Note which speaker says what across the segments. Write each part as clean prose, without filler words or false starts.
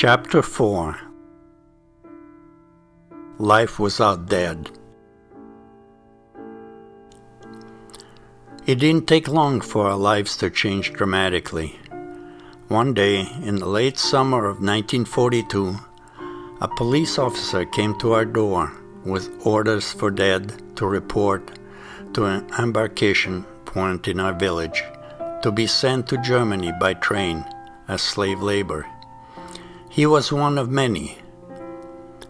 Speaker 1: Chapter 4. Life Without Dad. It didn't take long for our lives to change dramatically. One day, in the late summer of 1942, a police officer came to our door with orders for Dad to report to an embarkation point in our village, to be sent to Germany by train as slave labor. He was one of many.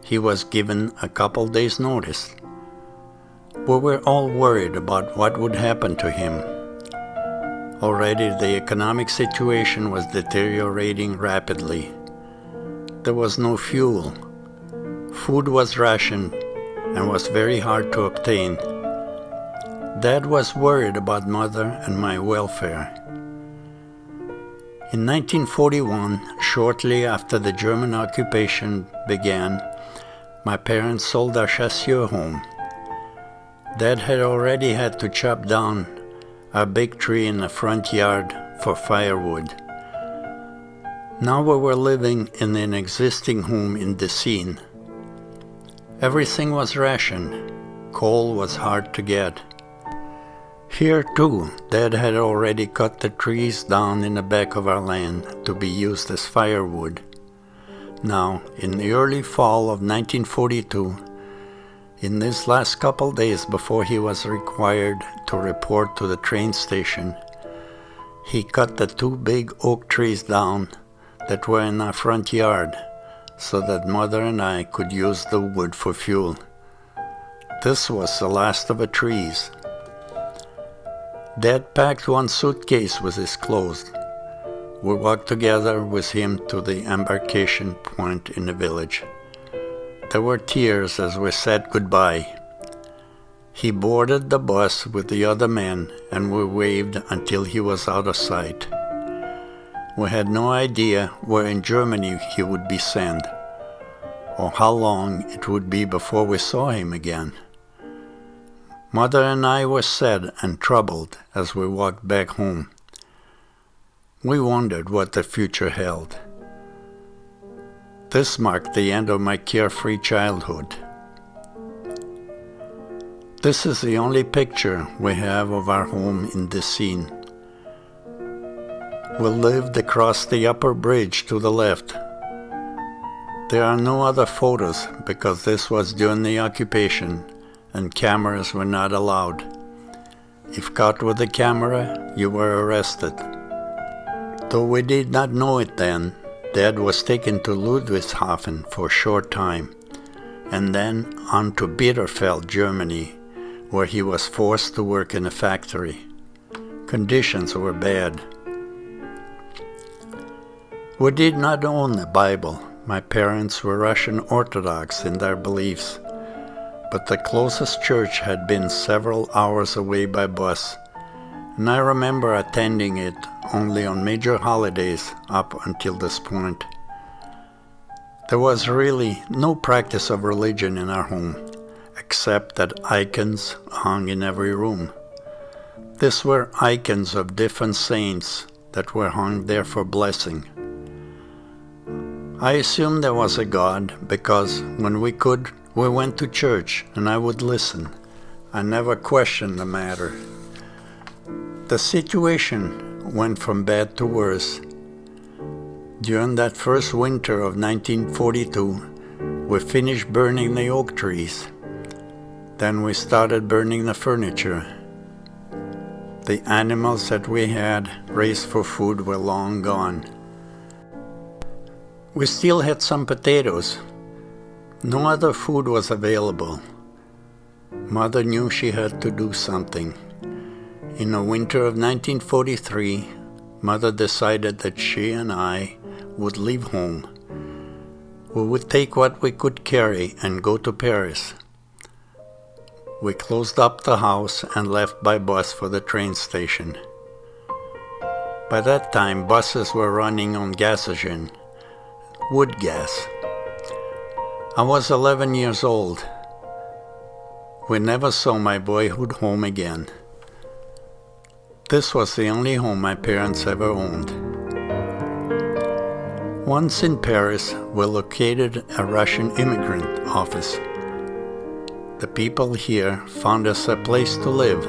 Speaker 1: He was given a couple days' notice. We were all worried about what would happen to him. Already the economic situation was deteriorating rapidly. There was no fuel. Food was rationed and was very hard to obtain. Dad was worried about Mother and my welfare. In 1941, shortly after the German occupation began, my parents sold our Chasseur home. Dad had already had to chop down a big tree in the front yard for firewood. Now we were living in an existing home in Decene. Everything was rationed. Coal was hard to get. Here too, Dad had already cut the trees down in the back of our land to be used as firewood. Now, in the early fall of 1942, in these last couple days before he was required to report to the train station, he cut the two big oak trees down that were in our front yard so that Mother and I could use the wood for fuel. This was the last of the trees. Dad packed one suitcase with his clothes. We walked together with him to the embarkation point in the village. There were tears as we said goodbye. He boarded the bus with the other men and we waved until he was out of sight. We had no idea where in Germany he would be sent, or how long it would be before we saw him again. Mother and I were sad and troubled as we walked back home. We wondered what the future held. This marked the end of my carefree childhood. This is the only picture we have of our home in Decene. We lived across the upper bridge to the left. There are no other photos because this was during the occupation and cameras were not allowed. If caught with a camera, you were arrested. Though we did not know it then, Dad was taken to Ludwigshafen for a short time, and then on to Bitterfeld, Germany, where he was forced to work in a factory. Conditions were bad. We did not own a Bible. My parents were Russian Orthodox in their beliefs, but the closest church had been several hours away by bus, and I remember attending it only on major holidays up until this point. There was really no practice of religion in our home, except that icons hung in every room. These were icons of different saints that were hung there for blessing. I assumed there was a God because when we could, we went to church and I would listen. I never questioned the matter. The situation went from bad to worse. During that first winter of 1942, we finished burning the oak trees. Then we started burning the furniture. The animals that we had raised for food were long gone. We still had some potatoes. No other food was available. Mother knew she had to do something. In the winter of 1943, Mother decided that she and I would leave home. We would take what we could carry and go to Paris. We closed up the house and left by bus for the train station. By that time, buses were running on gasogen, wood gas. I was 11 years old. We never saw my boyhood home again. This was the only home my parents ever owned. Once in Paris, we located a Russian immigrant office. The people here found us a place to live.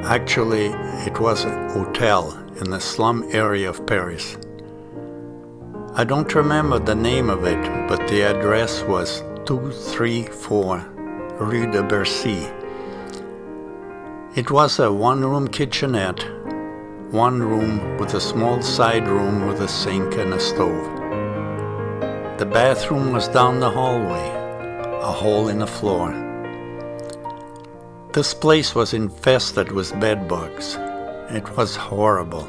Speaker 1: Actually, it was a hotel in the slum area of Paris. I don't remember the name of it, but the address was 234 Rue de Bercy. It was a one-room kitchenette, one room with a small side room with a sink and a stove. The bathroom was down the hallway, a hole in the floor. This place was infested with bed bugs. It was horrible.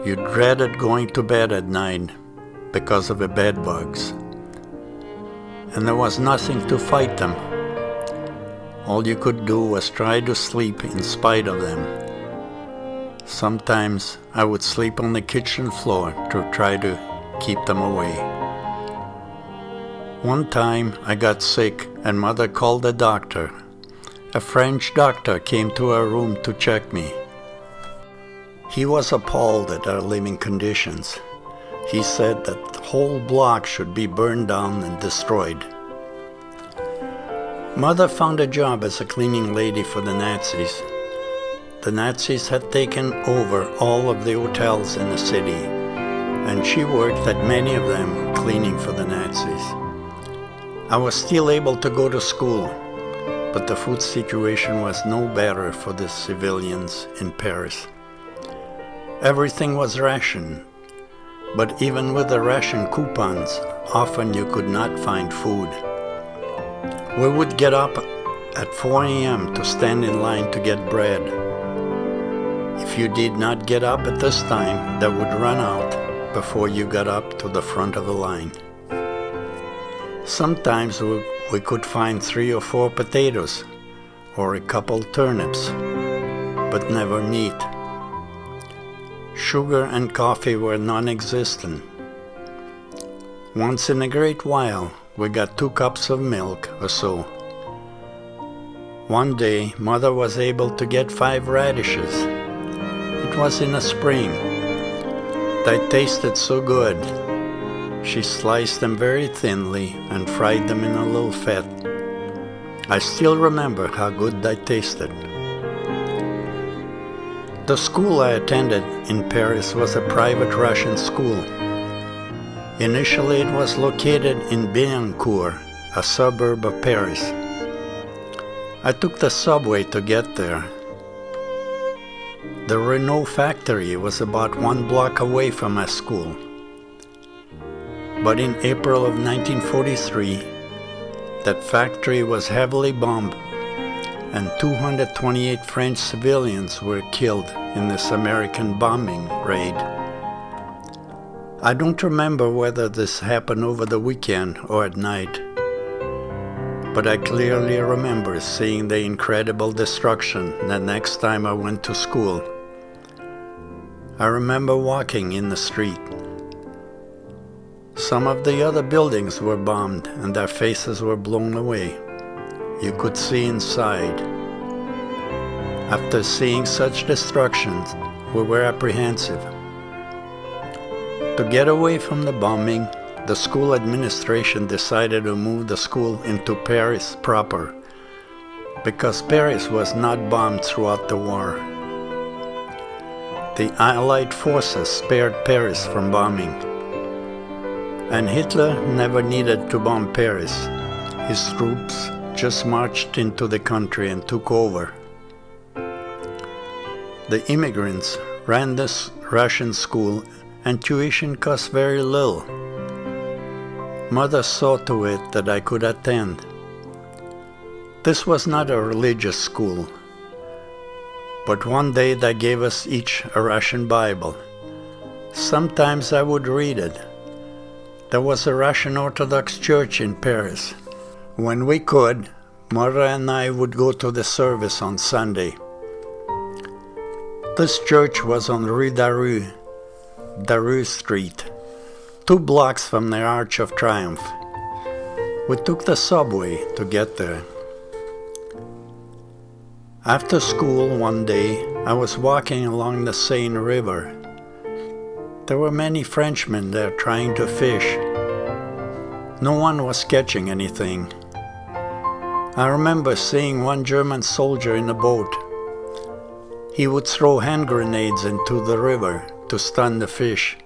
Speaker 1: You dreaded going to bed at night because of the bed bugs. And there was nothing to fight them. All you could do was try to sleep in spite of them. Sometimes I would sleep on the kitchen floor to try to keep them away. One time I got sick and Mother called a doctor. A French doctor came to our room to check me. He was appalled at our living conditions. He said that the whole block should be burned down and destroyed. Mother found a job as a cleaning lady for the Nazis. The Nazis had taken over all of the hotels in the city, and she worked at many of them cleaning for the Nazis. I was still able to go to school, but the food situation was no better for the civilians in Paris. Everything was rationed, but even with the ration coupons, often you could not find food. We would get up at 4 a.m. to stand in line to get bread. If you did not get up at this time, that would run out before you got up to the front of the line. Sometimes we could find 3 or 4 potatoes or a couple turnips, but never meat. Sugar and coffee were non-existent. Once in a great while, we got 2 cups of milk or so. One day, Mother was able to get 5 radishes. It was in the spring. They tasted so good. She sliced them very thinly and fried them in a little fat. I still remember how good they tasted. The school I attended in Paris was a private Russian school. Initially, it was located in Billancourt, a suburb of Paris. I took the subway to get there. The Renault factory was about 1 block away from my school. But in April of 1943, that factory was heavily bombed and 228 French civilians were killed in this American bombing raid. I don't remember whether this happened over the weekend or at night, but I clearly remember seeing the incredible destruction the next time I went to school. I remember walking in the street. Some of the other buildings were bombed and their faces were blown away. You could see inside. After seeing such destruction, we were apprehensive. To get away from the bombing, the school administration decided to move the school into Paris proper, because Paris was not bombed throughout the war. The Allied forces spared Paris from bombing, and Hitler never needed to bomb Paris. His troops just marched into the country and took over. The immigrants ran this Russian school, and tuition cost very little. Mother saw to it that I could attend. This was not a religious school, but one day they gave us each a Russian Bible. Sometimes I would read it. There was a Russian Orthodox church in Paris. When we could, Mother and I would go to the service on Sunday. This church was on Rue Daru Street, 2 blocks from the Arch of Triumph. We took the subway to get there. After school one day, I was walking along the Seine River. There were many Frenchmen there trying to fish. No one was catching anything. I remember seeing one German soldier in a boat. He would throw hand grenades into the river to stun the fish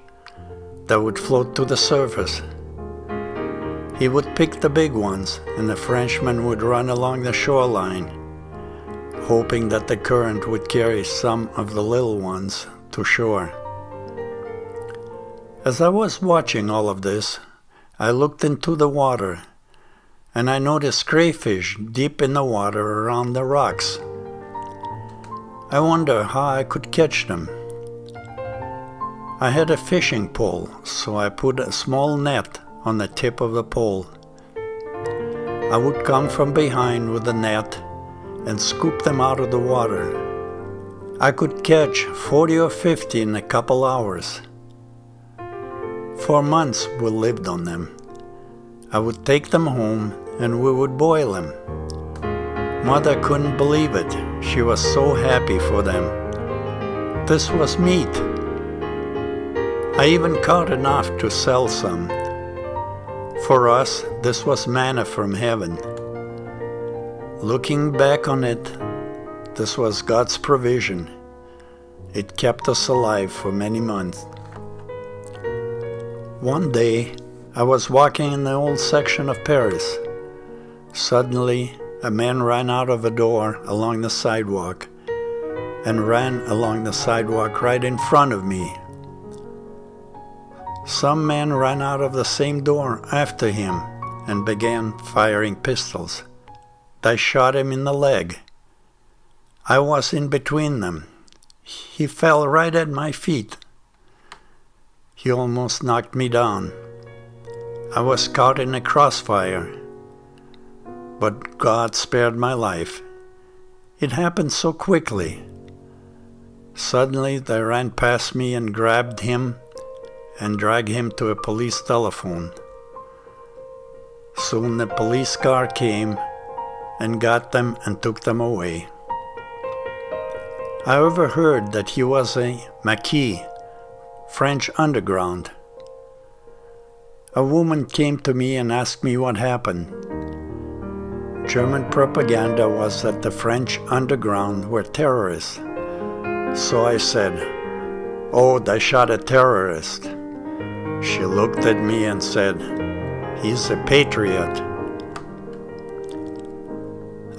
Speaker 1: that would float to the surface. He would pick the big ones, and the Frenchman would run along the shoreline, hoping that the current would carry some of the little ones to shore. As I was watching all of this, I looked into the water, and I noticed crayfish deep in the water around the rocks. I wondered how I could catch them. I had a fishing pole, so I put a small net on the tip of the pole. I would come from behind with the net and scoop them out of the water. I could catch 40 or 50 in a couple hours. For months we lived on them. I would take them home and we would boil them. Mother couldn't believe it. She was so happy for them. This was meat. I even caught enough to sell some. For us, this was manna from heaven. Looking back on it, this was God's provision. It kept us alive for many months. One day, I was walking in the old section of Paris. Suddenly, a man ran out of a door along the sidewalk and ran along the sidewalk right in front of me. Some men ran out of the same door after him and began firing pistols. They shot him in the leg. I was in between them. He fell right at my feet. He almost knocked me down. I was caught in a crossfire, but God spared my life. It happened so quickly. Suddenly they ran past me and grabbed him and dragged him to a police telephone. Soon the police car came and got them and took them away. I overheard that he was a Maquis, French underground. A woman came to me and asked me what happened. German propaganda was that the French underground were terrorists. So I said, "Oh, they shot a terrorist." She looked at me and said, "He's a patriot."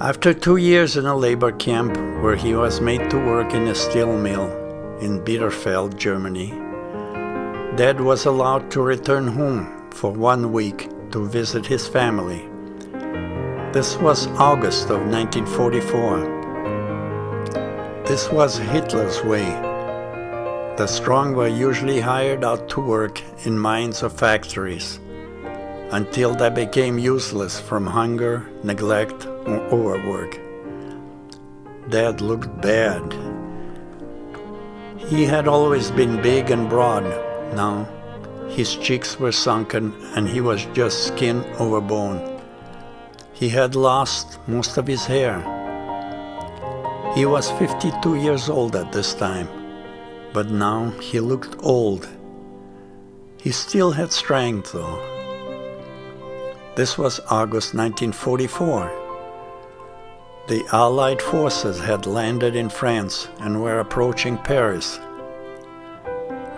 Speaker 1: After 2 years in a labor camp where he was made to work in a steel mill in Bielefeld, Germany, Dad was allowed to return home for 1 week to visit his family. This was August of 1944. This was Hitler's way. The strong were usually hired out to work in mines or factories until they became useless from hunger, neglect, or overwork. Dad looked bad. He had always been big and broad. Now, his cheeks were sunken and he was just skin over bone. He had lost most of his hair. He was 52 years old at this time, but now he looked old. He still had strength, though. This was August 1944. The Allied forces had landed in France and were approaching Paris.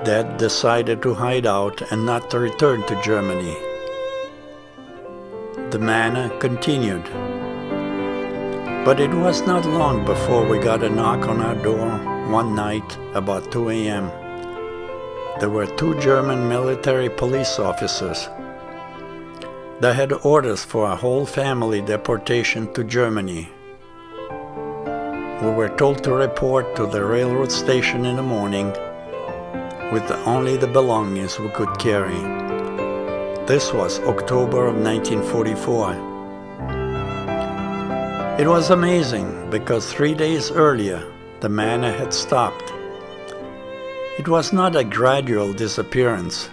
Speaker 1: Dad decided to hide out and not to return to Germany. The manna continued. But it was not long before we got a knock on our door one night about 2 a.m. There were 2 German military police officers. They had orders for a whole family deportation to Germany. We were told to report to the railroad station in the morning with only the belongings we could carry. This was October of 1944. It was amazing because 3 days earlier the manna had stopped. It was not a gradual disappearance.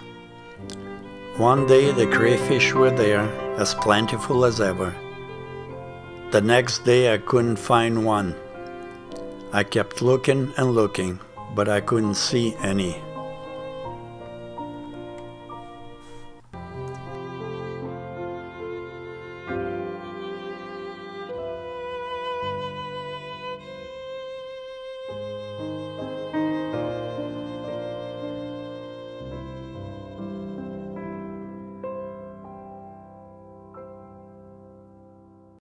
Speaker 1: One day the crayfish were there, as plentiful as ever. The next day I couldn't find one. I kept looking and looking, but I couldn't see any.